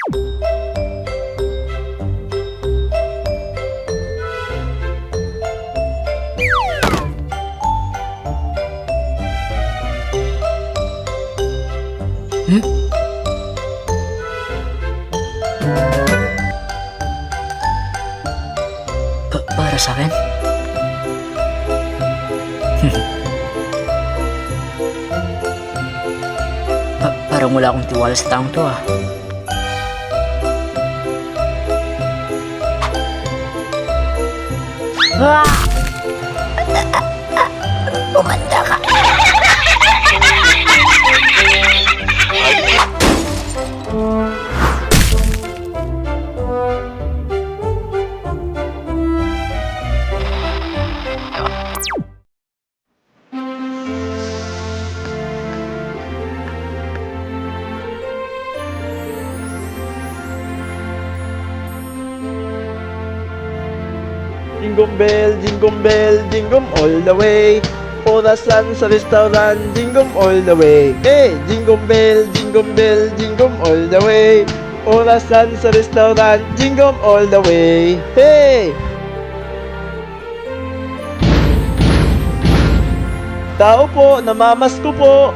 Para sa akin? Parang wala akong tiwala sa taong to ah. Umanda ka! Jingle bell, jingle all the way. Orasan sa restaurant, jingle all the way. Hey, jingle bell, jingle all the way. Orasan sa restaurant, jingle all the way. Hey! Tao po, namamas ko po.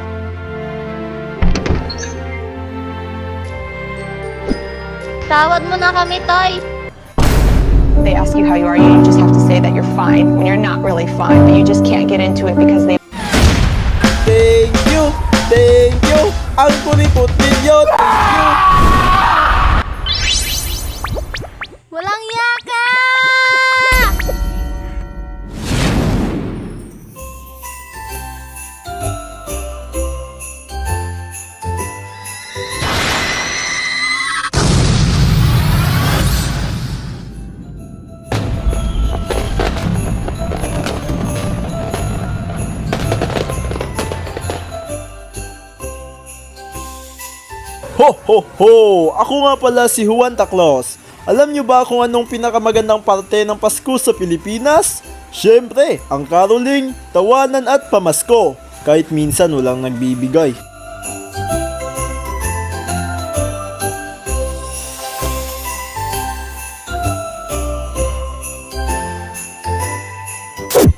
Tawad mo na kami, Toy. They ask you how you are, you just have to say that you're fine when you're not really fine, but you just can't get into it because they Thank you, thank you. Ang kuripot ninyo, thank you. Walang yaka! Ho ho ho! Ako nga pala si Juan Taclos. Alam nyo ba kung anong pinakamagandang parte ng Pasko sa Pilipinas? Siyempre, ang caroling, tawanan at pamasko. Kahit minsan walang nagbibigay.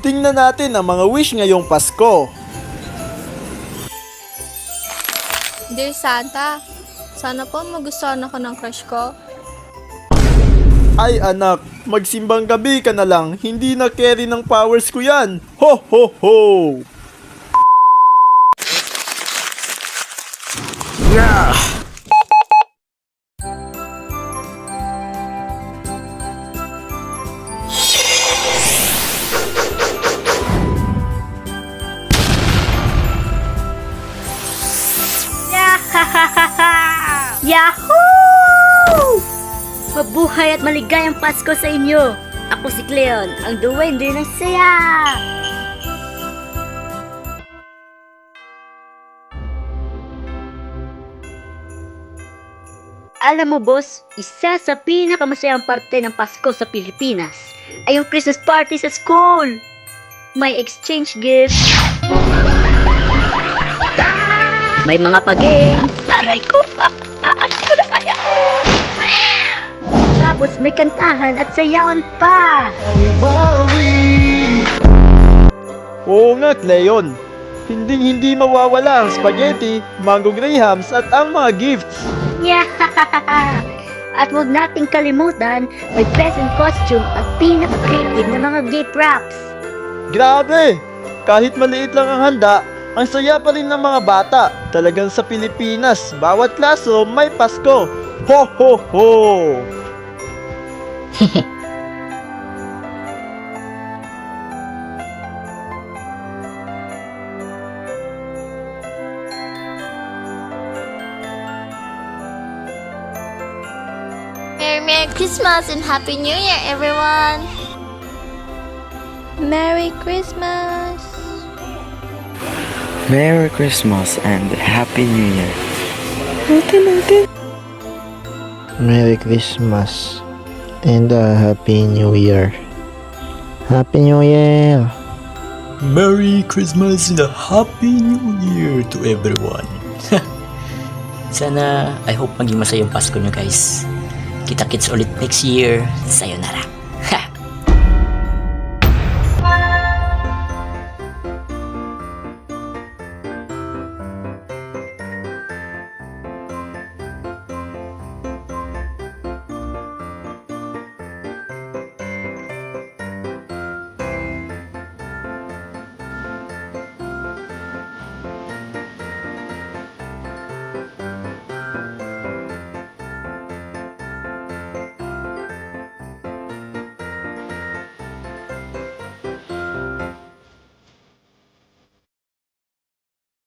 Tingnan natin ang mga wish ngayong Pasko. Dear Santa, sana po magustuhan ako ng crush ko. Ay anak, magsimbang gabi ka na lang. Hindi na carry ng powers ko yan. Ho ho ho! Yeah! Yahoo! Mabuhay at maligayang Pasko sa inyo! Ako si Cleon, ang duwende ng saya! Alam mo boss, isa sa pinakamasayang parte ng Pasko sa Pilipinas ay yung Christmas party sa school! May exchange gifts, may mga pa-games, aray ko! Aalis ko na kaya! Tapos may kantahan at sayawan pa! Oo nga, Cleon. Hindi mawawala ang spaghetti, mango grahams at ang mga gifts. Yeah! At huwag nating kalimutan, may best in costume at pinaka-creative na mga gift wraps. Grabe! Kahit maliit lang ang handa, ang saya pa rin ng mga bata. Talagang sa Pilipinas, bawat classroom may Pasko. Ho ho ho! Merry Christmas and Happy New Year, everyone! Merry Christmas! Merry Christmas and Happy New Year. Merry Christmas and Happy New Year. Happy New Year! Merry Christmas and a Happy New Year to everyone. Sana, I hope maging masaya yung Pasko nyo guys. Kita-kits ulit next year. Sayonara.